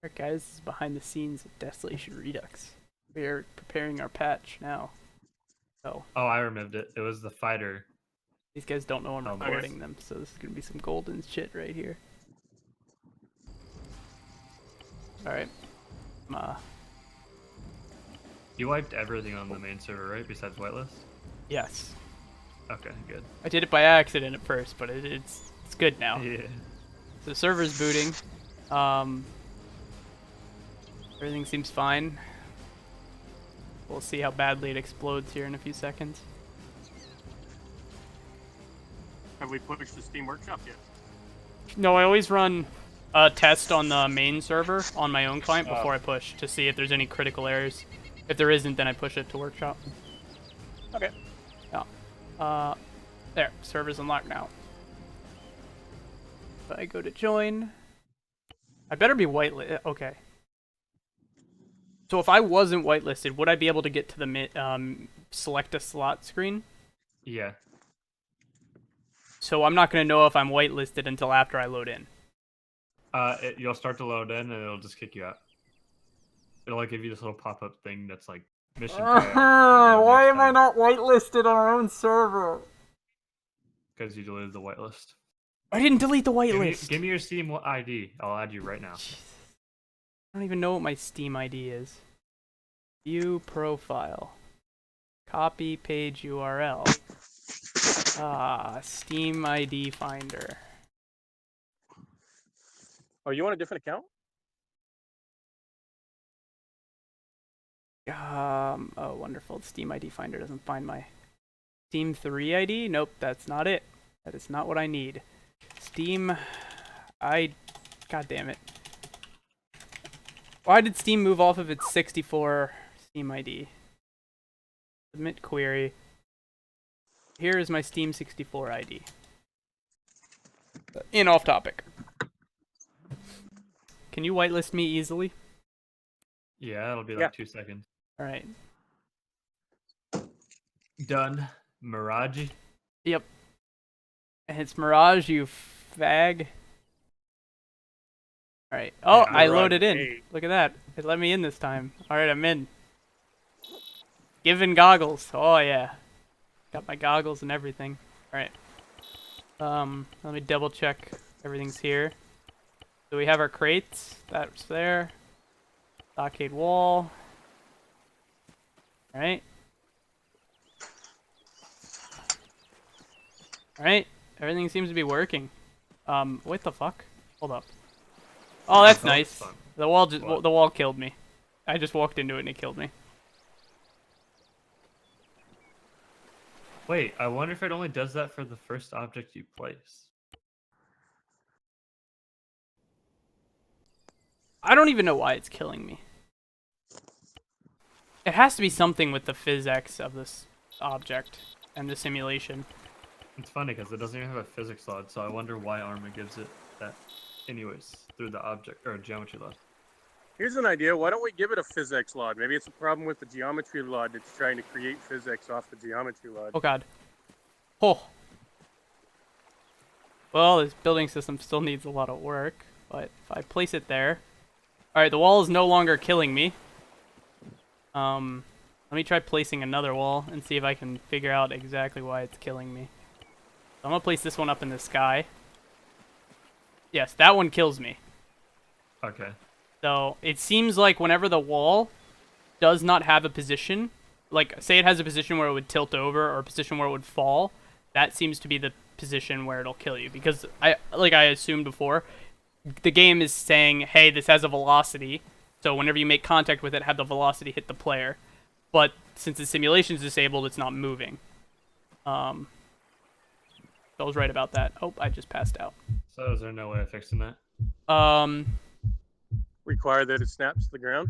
Alright guys, this is behind the scenes of Desolation Redux. We are preparing our patch now. So, Oh, I removed it. It was the fighter. these guys don't know I'm Oh, recording them, so this is gonna be some golden shit right here. Alright. You wiped everything on the main server, right? Besides whitelist? Yes. Okay, good. I did it by accident at first, but it's good now. Yeah. So server's booting. Um, Everything seems fine. We'll see how badly it explodes here in a few seconds. Have we pushed the Steam Workshop yet? No, I always run a test on the main server on my own client before I push to see if there's any critical errors. If there isn't, then I push it to workshop. Okay. Yeah. There, server's unlocked now. If I go to join, I better be whitelisted. Okay. So if I wasn't whitelisted, would I be able to get to the select a slot screen? Yeah. So I'm not going to know if I'm whitelisted until after I load in. You'll start to load in and it'll just kick you out. It'll like give you this little pop-up thing that's like mission failed. Why am I not whitelisted on our own server? Because you deleted the whitelist. I didn't delete the whitelist. Give me your Steam ID. I'll add you right now. I don't even know what my Steam ID is. View profile. Copy page URL. Steam ID finder. Oh, you want a different account? Oh, wonderful. Steam ID finder doesn't find my Steam 3 ID. Nope, that's not it. That is not what I need. Steam God damn it. Why did Steam move off of its 64 Steam ID? Submit query. Here is my Steam 64 ID. In off topic. Can you whitelist me easily? Yeah, it'll be like 2 seconds. Alright. Done. Mirage. Yep. And it's Mirage, you fag. Alright. Oh, Yeah, I loaded in. Hey. Look at that. It let me in this time. Alright, I'm in. Given goggles. Oh, yeah. Got my goggles and everything. Alright. Let me double check everything's here. So we have our crates. That's there. Stockade wall. Alright. Alright. Everything seems to be working. What the fuck? Hold up. Oh, that's nice. The wall killed me. I just walked into it and it killed me. Wait, I wonder if it only does that for the first object you place. I don't even know why it's killing me. It has to be something with the physics of this object and the simulation. It's funny because it doesn't even have a physics LOD, so I wonder why Arma gives it that anyways, through the object or geometry LOD. Here's an idea. Why don't we give it a physics LOD? Maybe it's a problem with the geometry LOD that's trying to create physics off the geometry LOD. Oh god. Oh. Well, this building system still needs a lot of work, but if I place it there... Alright, the wall is no longer killing me. Let me try placing another wall and see if I can figure out exactly why it's killing me. So I'm gonna place this one up in the sky. Yes, that one kills me. Okay. So it seems like whenever the wall does not have a position, like say it has a position where it would tilt over or a position where it would fall, that seems to be the position where it'll kill you. Because I assumed before, the game is saying, hey, this has a velocity, so whenever you make contact with it, have the velocity hit the player. But since the simulation is disabled, it's not moving. So I was right about that. Oh, I just passed out. So is there no way of fixing that? Require that it snaps to the ground?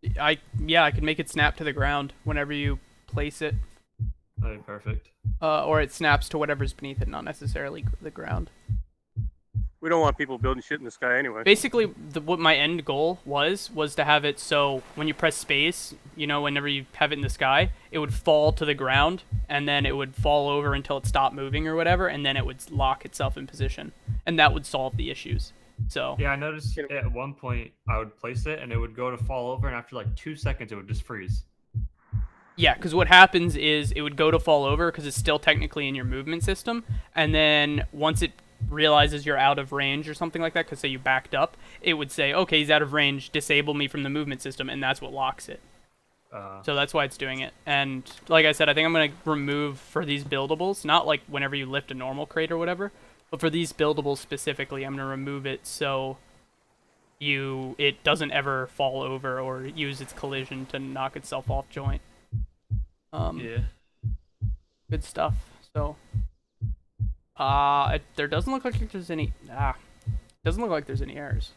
Yeah, I can make it snap to the ground whenever you place it. Okay, perfect. Or it snaps to whatever's beneath it, not necessarily the ground. We don't want people building shit in the sky anyway. Basically, what my end goal was to have it so when you press space, you know, whenever you have it in the sky, it would fall to the ground, and then it would fall over until it stopped moving or whatever, and then it would lock itself in position. And that would solve the issues. So Yeah, I noticed at one point I would place it and it would go to fall over, and after like 2 seconds it would just freeze. yeah, because what happens is it would go to fall over because it's still technically in your movement system, and then once it realizes you're out of range or something like that, because say you backed up, it would say, okay, he's out of range, disable me from the movement system, and that's what locks it. So that's why it's doing it. And like I said, I think I'm going to remove for these buildables, not like whenever you lift a normal crate or whatever, but for these buildables specifically, I'm going to remove it so it doesn't ever fall over or use its collision to knock itself off joint. Yeah. Good stuff. So, there doesn't look like there's any. Doesn't look like there's any errors.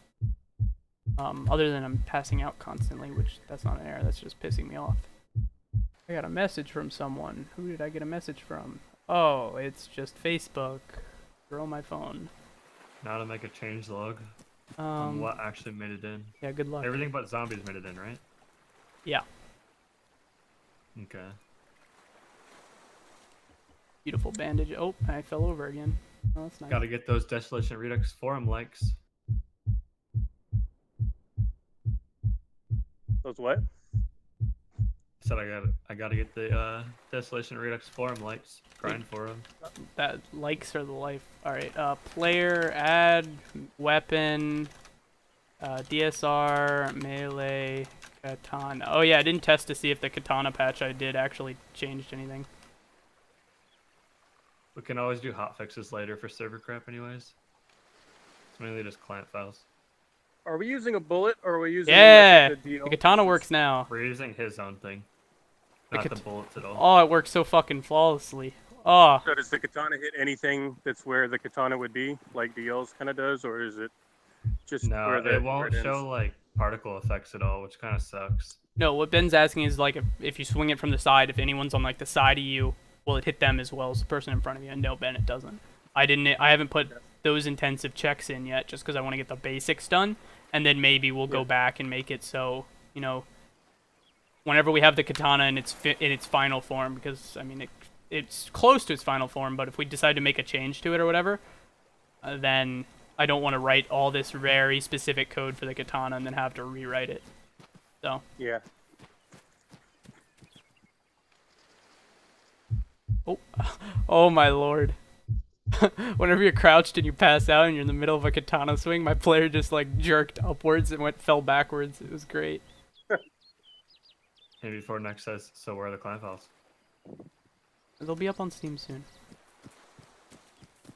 Other than I'm passing out constantly, which that's not an error. That's just pissing me off. I got a message from someone. Who did I get a message from? Oh, it's just Facebook. Throw my phone. Now to make a change log on what actually made it in. Yeah, good luck. Everything but zombies made it in, right? Yeah. Okay. Beautiful bandage. Oh, I fell over again. Oh, that's nice. Gotta get those Desolation Redux forum likes. Those what? Said I gotta get the Desolation Redux forum likes. Grind for them. That likes are the life. All right. Player, add, weapon, DSR, melee, katana. Oh yeah, I didn't test to see if the katana patch I did actually changed anything. We can always do hotfixes later for server crap anyways. It's mainly just client files. Are we using a bullet or are we using Yeah, like, the katana works now. We're using his own thing. Not the bullets at all. Oh, it works so fucking flawlessly. Oh. So does the katana hit anything that's where the katana would be, like DL's kind of does, or is it just No, where it won't show like particle effects at all, which kind of sucks. No, what Ben's asking is like if you swing it from the side, if anyone's on like the side of you, will it hit them as well as the person in front of you? And no, Ben, it doesn't. I haven't put those intensive checks in yet, just because I want to get the basics done, and then maybe we'll go back and make it so, you know, whenever we have the katana in its final form, because I mean it's close to its final form, but if we decide to make a change to it or whatever, then I don't want to write all this very specific code for the katana and then have to rewrite it. So yeah. Oh my lord. Whenever you're crouched and you pass out and you're in the middle of a katana swing, my player just like jerked upwards and fell backwards. It was great. Maybe before next says, so where are the client files? They'll be up on Steam soon.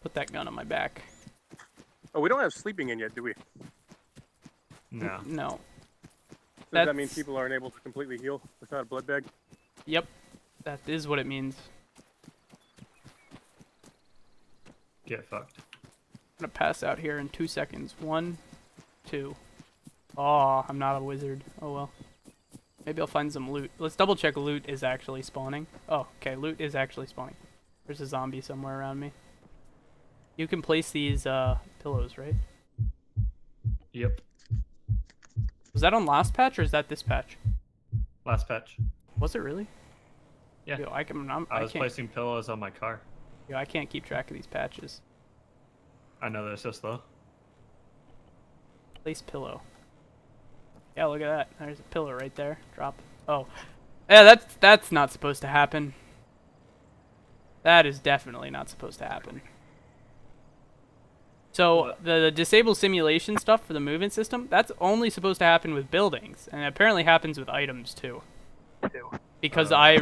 Put that gun on my back. Oh, we don't have sleeping in yet, do we? No. No. So does that mean people aren't able to completely heal without a blood bag? Yep. That is what it means. Get fucked. I'm gonna pass out here in 2 seconds. 1, 2. Oh, I'm not a wizard. Oh well. Maybe I'll find some loot. Let's double check loot is actually spawning. Oh, okay, loot is actually spawning. There's a zombie somewhere around me. You can place these pillows, right? Yep. Was that on last patch or is that this patch? Last patch. Was it really? Yeah. Yo, I was placing pillows on my car. Yo, I can't keep track of these patches. I know they're so slow. Place pillow. Yeah, look at that. There's a pillow right there. Drop. Oh. Yeah, that's not supposed to happen. That is definitely not supposed to happen. So, the disable simulation stuff for the movement system, that's only supposed to happen with buildings. And it apparently happens with items, too. Because I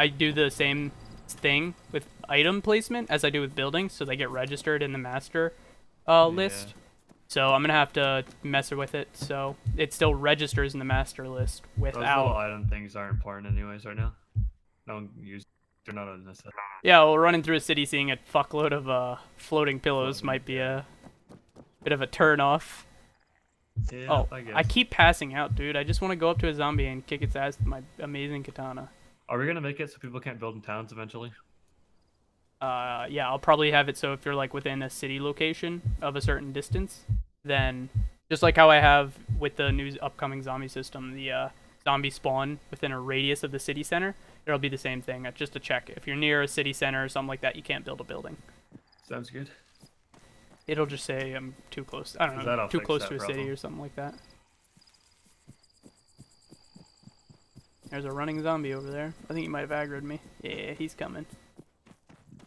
do the same thing with item placement as I do with buildings, so they get registered in the master list. So I'm gonna have to mess with it, so it still registers in the master list without. Those little item things aren't important anyways right now. No one uses. They're not a necessity. Yeah, well, running through a city, seeing a fuckload of floating pillows might be a bit of a turn off. Yeah, oh, I guess. I keep passing out, dude. I just want to go up to a zombie and kick its ass with my amazing katana. Are we gonna make it so people can't build in towns eventually? Yeah, I'll probably have it so if you're like within a city location of a certain distance, then just like how I have with the new upcoming zombie system, the zombie spawn within a radius of the city center, it'll be the same thing. Just to check if you're near a city center or something like that, you can't build a building. Sounds good. It'll just say I'm too close. I don't 'Cause know, that'll too fix close that to a city problem. or something like that. There's a running zombie over there. I think he might have aggroed me. Yeah, he's coming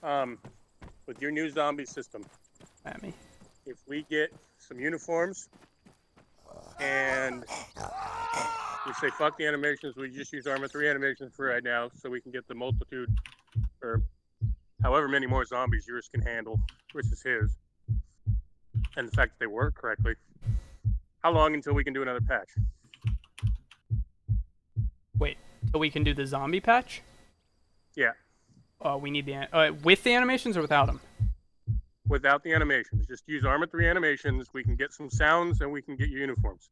With your new zombie system, at me. if we get some uniforms and we say fuck the animations, we just use Armor 3 animations for right now so we can get the multitude or however many more zombies yours can handle versus his. And the fact that they work correctly. How long until we can do another patch? Wait, so we can do the zombie patch? Yeah, We need the with the animations or without them? without the animations. Just use Armor 3 animations. We can get some sounds and we can get your uniforms.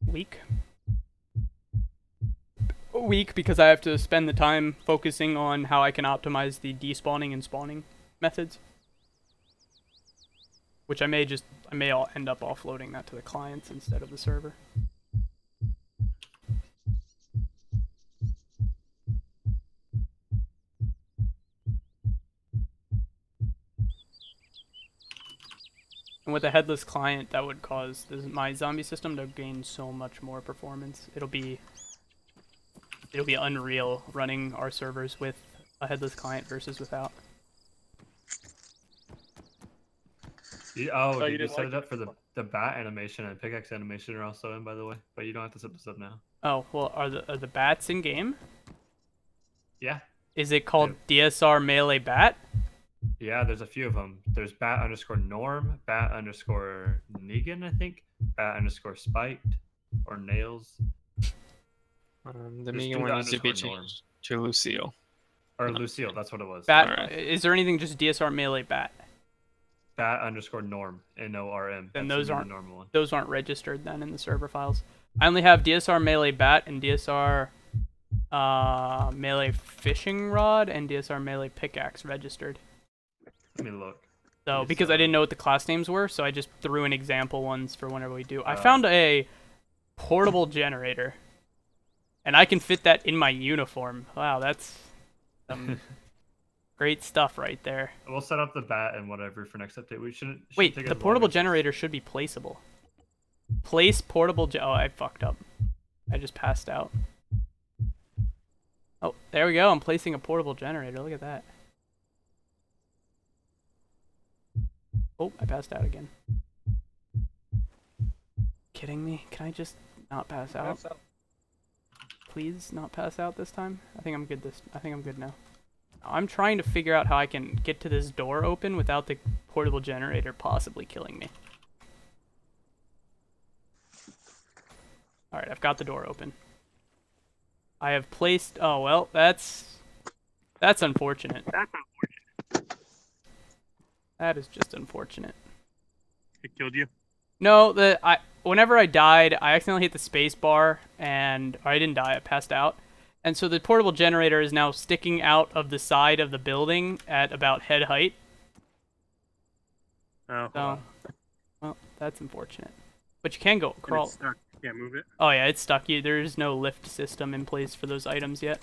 Weak. Weak because I have to spend the time focusing on how I can optimize the despawning and spawning methods. Which I may end up offloading that to the clients instead of the server. And with a headless client, that would cause my zombie system to gain so much more performance. It'll be unreal running our servers with a headless client versus without. Oh, So you did you didn't set like it up for the bat animation and pickaxe animation are also in, by the way? But you don't have to set this up now. Oh, well, are the bats in game? Yeah. Is it called DSR melee bat? Yeah, there's a few of them. There's bat_norm, bat_negan, I think, bat_spiked, or nails. The Just Megan do one the needs to be underscore norm. changed to Lucille. Or Lucille, that's what it was. Bat. Alright. Is there anything just DSR melee bat? Bat_norm, NORM. Then That's those the aren't normal one. those aren't registered then in the server files. I only have DSR melee bat and DSR melee fishing rod and DSR melee pickaxe registered. Let me look. So because I didn't know what the class names were, so I just threw in example ones for whenever we do. I Oh. found a portable generator, and I can fit that in my uniform. Wow, that's some great stuff right there. We'll set up the bat and whatever for next update. We shouldn't Wait, take the as long portable as- generator should be placeable. Place portable oh, I fucked up. I just passed out. Oh, there we go. I'm placing a portable generator. Look at that. Oh, I passed out again. Kidding me? Can I just not pass out? Please not pass out this time? I think I'm good now. I'm trying to figure out how I can get to this door open without the portable generator possibly killing me. Alright, I've got the door open. I have placed... Oh, well, that's unfortunate. That is just unfortunate. It killed you? No, whenever I died, I accidentally hit the space bar, and I didn't die, I passed out. And so the portable generator is now sticking out of the side of the building at about head height. Oh, So, well, that's unfortunate. But you can go crawl. It's stuck. You can't move it. Oh yeah, it's stuck. There is no lift system in place for those items yet.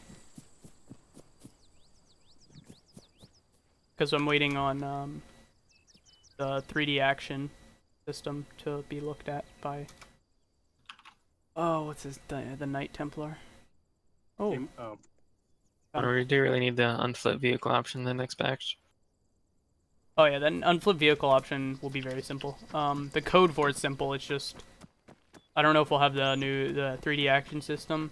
Because I'm waiting on the 3D action system to be looked at by... Oh, what's this? The Knight Templar. Oh, Oh. Or we do really need the unflit vehicle option in the next patch. oh yeah, then unflip vehicle option will be very simple. The code for it's simple. It's just I don't know if we'll have the 3D action system,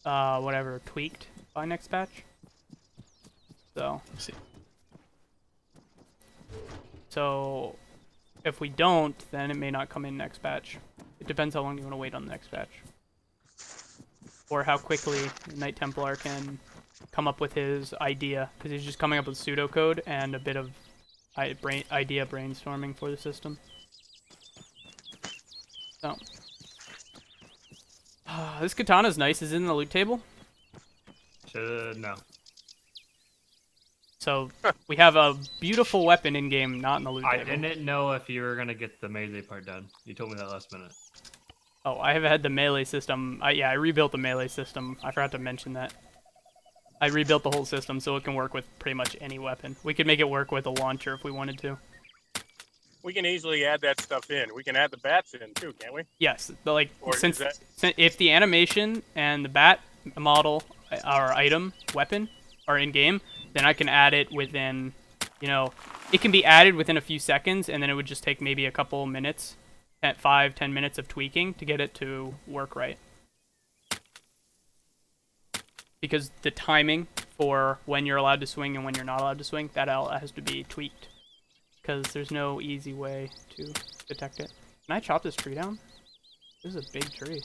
whatever, tweaked by next patch. So. Let's see. So, if we don't, then it may not come in next patch. It depends how long you want to wait on the next patch. Or how quickly Knight Templar can come up with his idea, because he's just coming up with pseudocode and a bit of idea brainstorming for the system. So. This katana's nice. Is it in the loot table? No. So, we have a beautiful weapon in-game, not in the loot I table. didn't know if you were going to get the melee part done. You told me that last minute. Oh, I have had the melee system. Yeah, I rebuilt the melee system. I forgot to mention that. I rebuilt the whole system so it can work with pretty much any weapon. We could make it work with a launcher if we wanted to. We can easily add that stuff in. We can add the bats in too, can't we? Yes, but like Or is since, that- if the animation and the bat model or item weapon are in game, then I can add it within, you know, it can be added within a few seconds, and then it would just take maybe a couple minutes, at 5-10 minutes of tweaking to get it to work right. Because the timing for when you're allowed to swing and when you're not allowed to swing, that all has to be tweaked. Because there's no easy way to detect it. Can I chop this tree down? This is a big tree.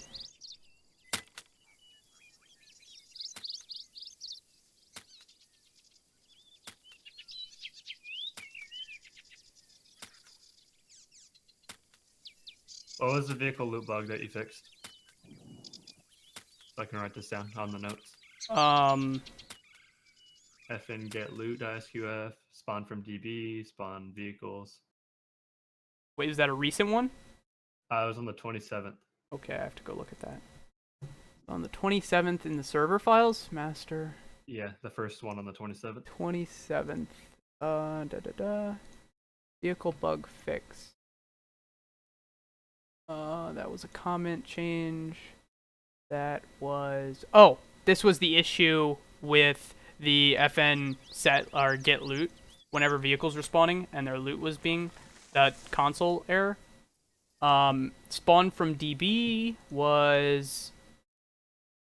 What was the vehicle loot bug that you fixed? So I can write this down on the notes. FN get loot .sqf, spawn from DB, spawn vehicles. Wait, is that a recent one? I was on the 27th. Okay, I have to go look at that. On the 27th in the server files, master Yeah, the first one on the 27th. 27th. Vehicle bug fix. That was a comment change. That was, oh, this was the issue with the FN set or get loot whenever vehicles were spawning and their loot was being that console error. Spawn from DB was,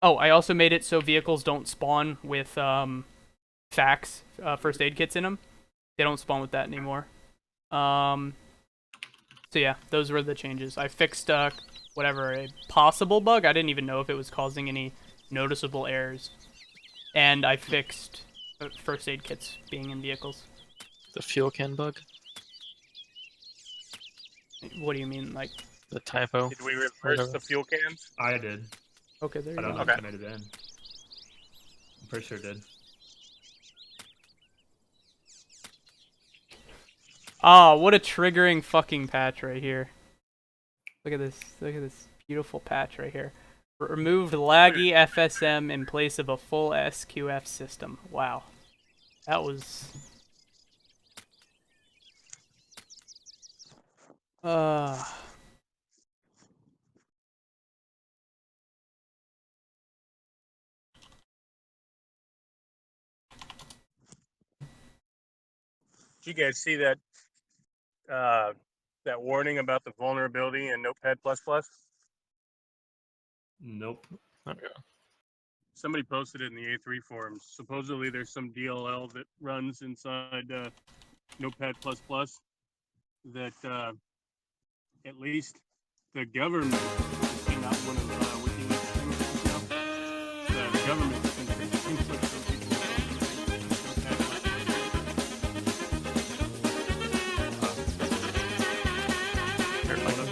oh, I also made it so vehicles don't spawn with FACS first aid kits in them. They don't spawn with that anymore. So yeah, those were the changes. I fixed whatever, a possible bug. I didn't even know if it was causing any noticeable errors. And I fixed first aid kits being in vehicles. The fuel can bug. What do you mean, like? The typo. Did we reverse Whatever. the fuel cans? I did. Okay, there you I don't go. know Okay. if I made it in. I'm pretty sure it did. Oh, what a triggering fucking patch right here. Look at this. Look at this beautiful patch right here. Removed laggy FSM in place of a full SQF system. Wow. That was... Did you guys see that that warning about the vulnerability in Notepad++? Nope. Okay. Somebody posted it in the A3 forums. Supposedly, there's some DLL that runs inside Notepad++ that at least the government came out one of WikiLeaks things now. The government thinks that some people don't use Notepad++.